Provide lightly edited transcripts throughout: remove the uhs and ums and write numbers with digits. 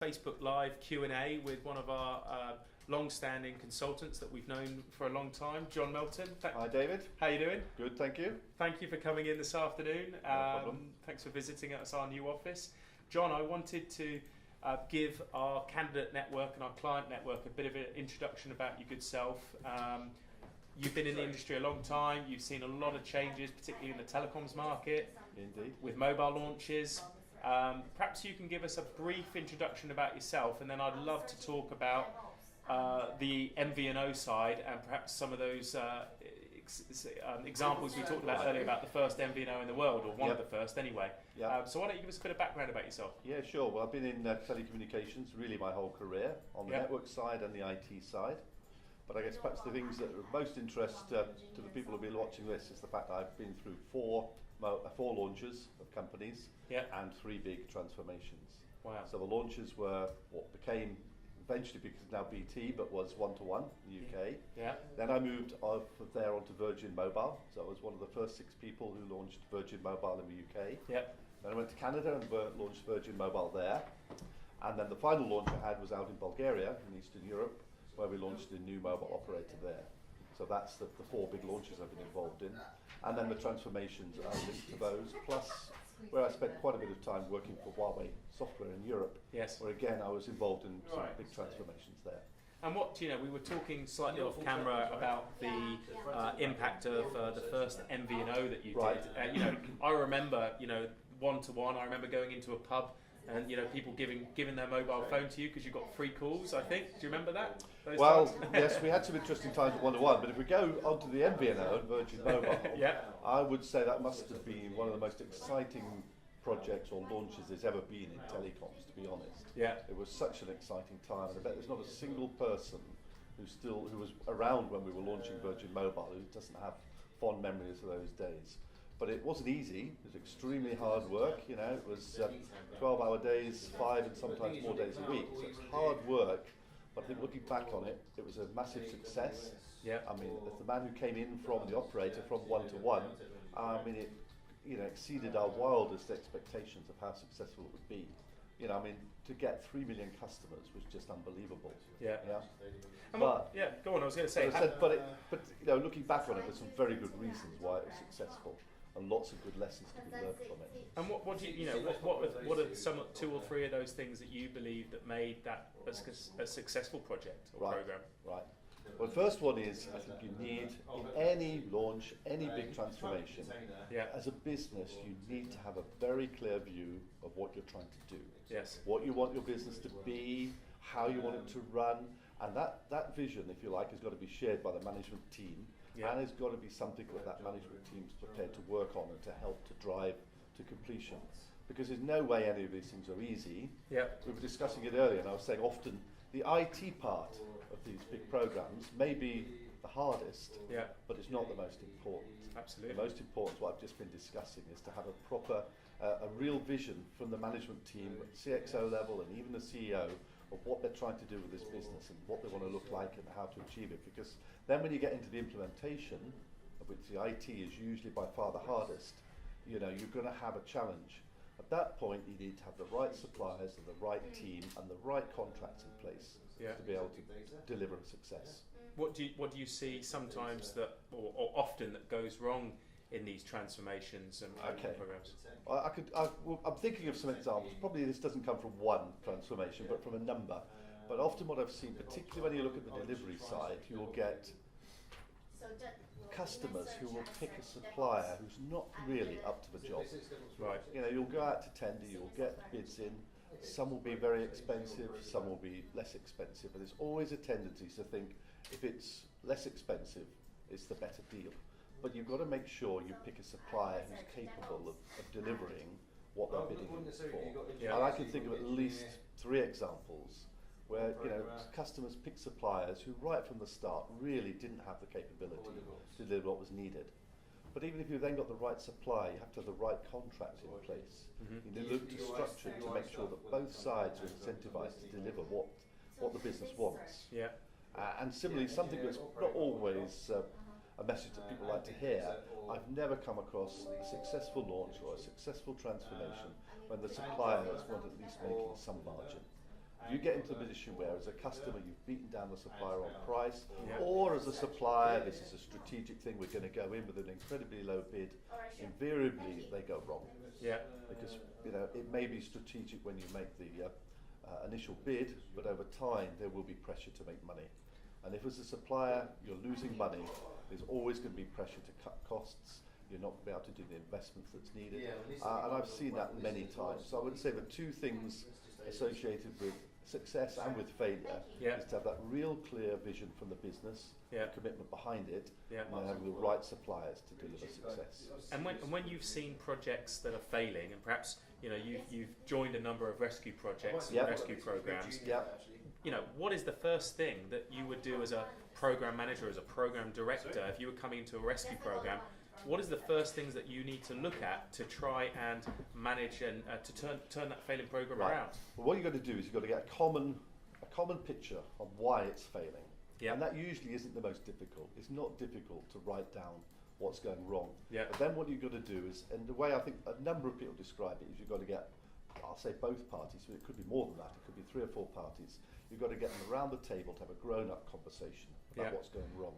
Facebook Live Q&A with one of our long-standing consultants that we've known for a long time, John Melton. Hi David. How you doing? Good, thank you. Thank you for coming in this afternoon. No problem. Thanks for visiting us, our new office. John, I wanted to give our candidate network and our client network a bit of an introduction about your good self. You've been in the industry a long time. You've seen a lot of changes, particularly in the telecoms market. Indeed. With mobile launches. Perhaps you can give us a brief introduction about yourself, and then I'd love to talk about the MVNO side and perhaps some of those examples we talked about earlier about the first MVNO in the world, or one of the first anyway. So why don't you give us a bit of background about yourself? Yeah, sure. Well, I've been in telecommunications really my whole career, on the network side and the IT side. But I guess perhaps the things that are of most interest to the people who've been watching this is the fact that I've been through four launches of companies and 3 big transformations. Wow. So the launches were what became eventually, because now BT, but was one-to-one in the UK. Yeah. Then I moved off of there onto Virgin Mobile. So I was one of the first 6 people who launched Virgin Mobile in the UK. Yeah. Then I went to Canada and launched Virgin Mobile there. And then the final launch I had was out in Bulgaria, in Eastern Europe, where we launched a new mobile operator there. So that's the 4 big launches I've been involved in. And then the transformations are linked to those, plus where I spent quite a bit of time working for Huawei Software in Europe, where again I was involved in some big transformations there. And what, we were talking slightly off camera about the impact of the first MVNO that you did. I remember, one-to-one, I remember going into a pub and people giving their mobile phone to you because you got free calls, I think. Do you remember that? Yes, we had some interesting times at one-to-one, but if we go onto the MVNO and Virgin Mobile, I would say that must have been one of the most exciting projects or launches there's ever been in telecoms, to be honest. Yeah. It was such an exciting time, and I bet there's not a single person who was around when we were launching Virgin Mobile who doesn't have fond memories of those days. But it wasn't easy. It was extremely hard work. It was 12-hour days, 5 and sometimes more days a week. So it's hard work. But I think looking back on it, it was a massive success. Yeah. I mean, as the man who came in from the operator from one-to-one, I mean, it exceeded our wildest expectations of how successful it would be. To get 3 million customers was just unbelievable. Yeah. Yeah. Go on. I was going to say. But looking back on it, there's some very good reasons why it was successful, and lots of good lessons to be learned from it. And what do you what are some 2 or 3 of those things that you believe that made that a successful project or program? Right. Well, the first one is, I think you need, in any launch, any big transformation, as a business, you need to have a very clear view of what you're trying to do. Yes. What you want your business to be, how you want it to run, and that vision, if you like, has got to be shared by the management team, and it's got to be something that management team's prepared to work on and to help to drive to completion. Because there's no way any of these things are easy. Yeah. We were discussing it earlier, and I was saying often the IT part of these big programs may be the hardest, but it's not the most important. Absolutely. The most important, what I've just been discussing, is to have a proper, a real vision from the management team at the CXO level and even the CEO of what they're trying to do with this business and what they want to look like and how to achieve it. Because then when you get into the implementation, of which the IT is usually by far the hardest, you're going to have a challenge. At that point, you need to have the right suppliers and the right team and the right contracts in place to be able to deliver a success. What do you see sometimes that, or often that goes wrong in these transformations and programs? I'm thinking of some examples. Probably this doesn't come from one transformation, but from a number. But often what I've seen, particularly when you look at the delivery side, you'll get customers who will pick a supplier who's not really up to the job. Right. You'll go out to tender, you'll get bids in. Some will be very expensive, some will be less expensive, but there's always a tendency to think if it's less expensive, it's the better deal. But you've got to make sure you pick a supplier who's capable of delivering what they're bidding for. And I can think of at least 3 examples where customers pick suppliers who right from the start really didn't have the capability to deliver what was needed. But even if you've then got the right supply, you have to have the right contract in place. You look to structure to make sure that both sides are incentivized to deliver what the business wants. And similarly, something that's not always a message that people like to hear, I've never come across a successful launch or a successful transformation when the suppliers weren't at least making some margin. you get into a position where, as a customer, you've beaten down the supplier on price, or as a supplier, this is a strategic thing, we're going to go in with an incredibly low bid, invariably they go wrong. Yeah. Because it may be strategic when you make the initial bid, but over time there will be pressure to make money. And if as a supplier you're losing money, there's always going to be pressure to cut costs. You're not going to be able to do the investments that's needed. And I've seen that many times. So I would say the two things associated with success and with failure is to have that real clear vision from the business, commitment behind it, and having the right suppliers to deliver success. And when you've seen projects that are failing, and perhaps you've joined a number of rescue projects, and rescue programs, what is the first thing that you would do as a program manager, as a program director, if you were coming into a rescue program? What is the first things that you need to look at to try and manage and to turn that failing program around? Well, what you've got to do is you've got to get a common picture of why it's failing. And that usually isn't the most difficult. It's not difficult to write down what's going wrong. But then what you've got to do is, and the way I think a number of people describe it, is you've got to get, I'll say both parties, but it could be more than that, it could be 3 or 4 parties. You've got to get them around the table to have a grown-up conversation about what's going wrong.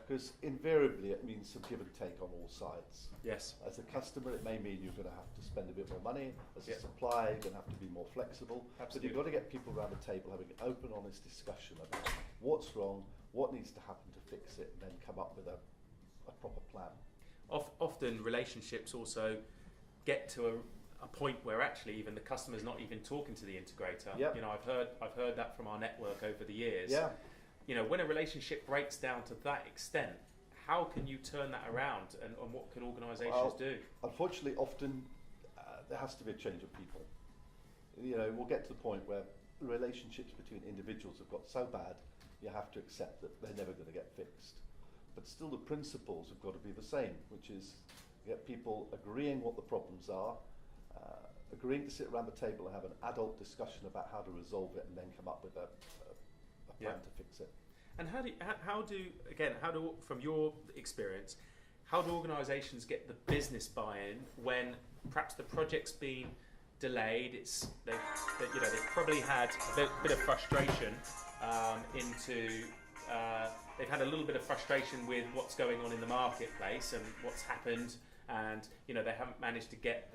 Because invariably it means some give and take on all sides. Yes. As a customer, it may mean you're going to have to spend a bit more money. As a supplier, you're going to have to be more flexible. But you've got to get people around the table having an open, honest discussion about what's wrong, what needs to happen to fix it, and then come up with a proper plan. Often relationships also get to a point where actually even the customer's not even talking to the integrator. I've heard that from our network over the years. When a relationship breaks down to that extent, how can you turn that around, and what can organisations do? Unfortunately, often there has to be a change of people. We'll get to the point where relationships between individuals have got so bad, you have to accept that they're never going to get fixed. But still the principles have got to be the same, which is get people agreeing what the problems are, agreeing to sit around the table and have an adult discussion about how to resolve it, and then come up with a plan to fix it. And how do from your experience, how do organisations get the business buy-in when perhaps the project's been delayed? They've probably had a bit of frustration they've had a little bit of frustration with what's going on in the marketplace and what's happened, and they haven't managed to get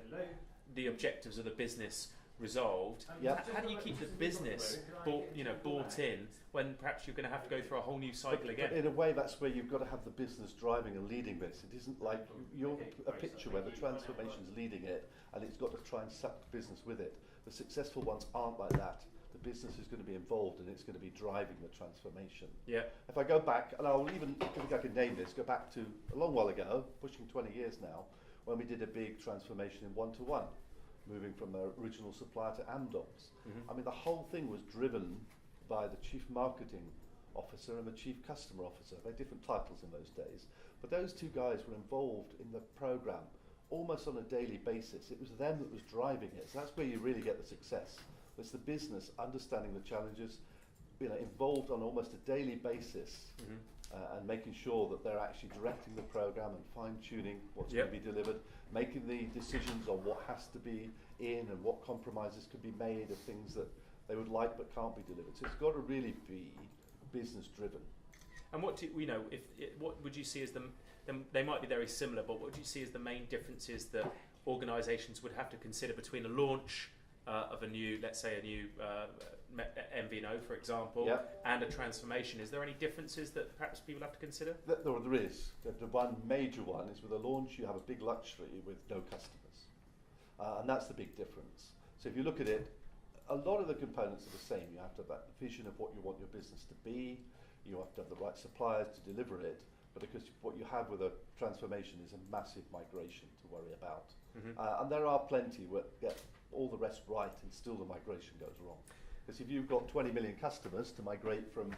the objectives of the business resolved. How do you keep the business bought in when perhaps you're going to have to go through a whole new cycle again? But in a way, that's where you've got to have the business driving and leading this. It isn't like you're a picture where the transformation's leading it and it's got to try and suck the business with it. The successful ones aren't like that. The business is going to be involved and it's going to be driving the transformation. If I go back, and I'll even, I think I can name this, go back to a long while ago, pushing 20 years now, when we did a big transformation in one-to-one, moving from the original supplier to Amdocs. I mean, the whole thing was driven by the chief marketing officer and the chief customer officer. They had different titles in those days, but those two guys were involved in the program almost on a daily basis. It was them that was driving it. So that's where you really get the success. It's the business understanding the challenges, involved on almost a daily basis, and making sure that they're actually directing the program and fine-tuning what's going to be delivered, making the decisions on what has to be in and what compromises can be made of things that they would like but can't be delivered. So it's got to really be business-driven. And what what would you see as they might be very similar, but what would you see as the main differences that organisations would have to consider between a launch of a new, let's say a new MVNO, for example, and a transformation? Is there any differences that perhaps people have to consider? There is. The one major one is with a launch you have a big luxury with no customers, and that's the big difference. So if you look at it, a lot of the components are the same. You have to have that vision of what you want your business to be, you have to have the right suppliers to deliver it, but because what you have with a transformation is a massive migration to worry about. And there are plenty where get all the rest right and still the migration goes wrong. Because if you've got 20 million customers to migrate from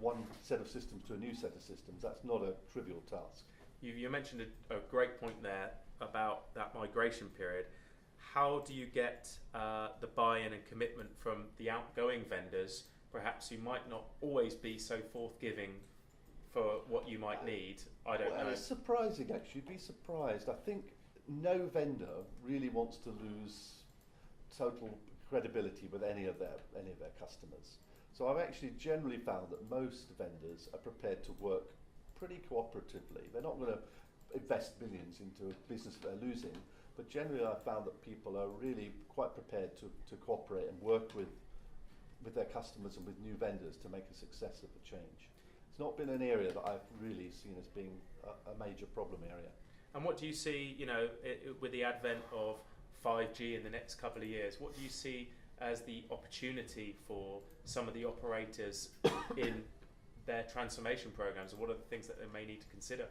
one set of systems to a new set of systems, that's not a trivial task. You mentioned a great point there about that migration period. How do you get the buy-in and commitment from the outgoing vendors, perhaps who might not always be so forthgiving for what you might need? I don't know. It's surprising, actually. You'd be surprised. I think no vendor really wants to lose total credibility with any of their customers. So I've actually generally found that most vendors are prepared to work pretty cooperatively. They're not going to invest millions into a business that they're losing, but generally I've found that people are really quite prepared to cooperate and work with their customers and with new vendors to make a success of the change. It's not been an area that I've really seen as being a major problem area. And what do you see, with the advent of 5G in the next couple of years, what do you see as the opportunity for some of the operators in their transformation programs, and what are the things that they may need to consider?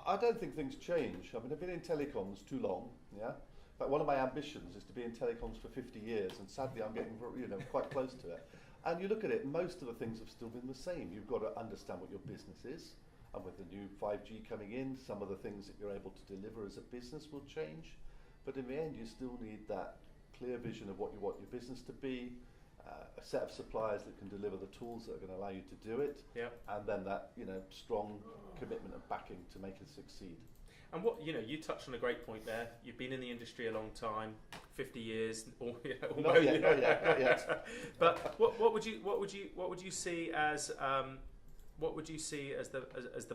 I don't think things change. I mean, I've been in telecoms too long, yeah? In fact, one of my ambitions is to be in telecoms for 50 years, and sadly I'm getting quite close to it. And you look at it, most of the things have still been the same. You've got to understand what your business is, and with the new 5G coming in, some of the things that you're able to deliver as a business will change. But in the end, you still need that clear vision of what you want your business to be, a set of suppliers that can deliver the tools that are going to allow you to do it, and then that strong commitment and backing to make it succeed. And what you touched on a great point there. You've been in the industry a long time, 50 years, or not yet. But what would you see as the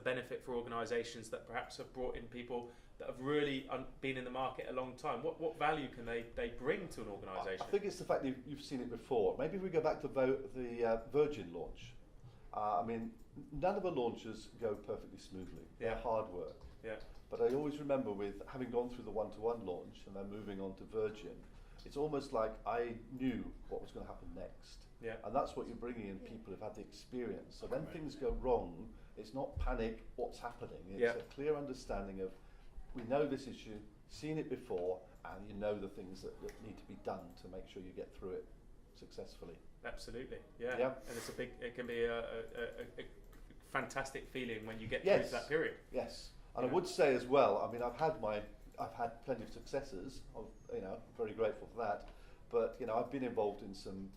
benefit for organisations that perhaps have brought in people that have really been in the market a long time? What value can they bring to an organisation? I think it's the fact that you've seen it before. Maybe if we go back to the Virgin launch. I mean, none of the launches go perfectly smoothly. They're hard work. Yeah. But I always remember, with having gone through the one-to-one launch and then moving on to Virgin, it's almost like I knew what was going to happen next. Yeah. And that's what you're bringing in, people who've had the experience. So when things go wrong, it's not panic, what's happening. It's a clear understanding of, we know this issue, seen it before, and you know the things that need to be done to make sure you get through it successfully. Absolutely, yeah. And it can be a fantastic feeling when you get through that period. Yes. And I would say as well, I mean, I've had plenty of successes. I'm very grateful for that. But I've been involved in some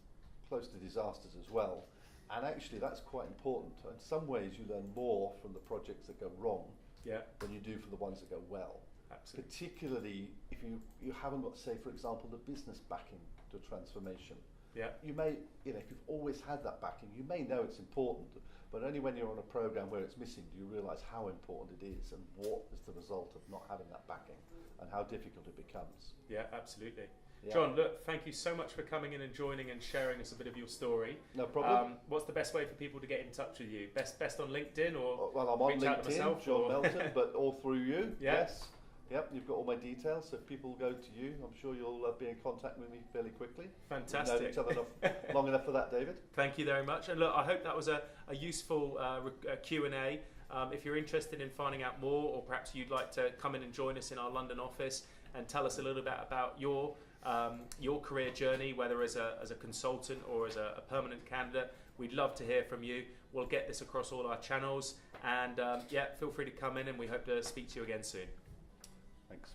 close to disasters as well, and actually that's quite important. In some ways, you learn more from the projects that go wrong than you do from the ones that go well. Absolutely. Particularly if you haven't got, say, for example, the business backing to transformation. Yeah. You may, if you've always had that backing, you may know it's important, but only when you're on a program where it's missing do you realise how important it is and what is the result of not having that backing and how difficult it becomes. Yeah, absolutely. John, look, thank you so much for coming in and joining and sharing us a bit of your story. No problem. What's the best way for people to get in touch with you? Best on LinkedIn, or well, I'm on reach out to LinkedIn, myself, John Melton, but all through you. Yes. Yep, you've got all my details, so if people go to you, I'm sure you'll be in contact with me fairly quickly. Fantastic. We've known each other long enough for that, David. Thank you very much. And look, I hope that was a useful Q&A. If you're interested in finding out more, or perhaps you'd like to come in and join us in our London office and tell us a little bit about your career journey, whether as a consultant or as a permanent candidate, we'd love to hear from you. We'll get this across all our channels, and feel free to come in, and we hope to speak to you again soon. Thanks.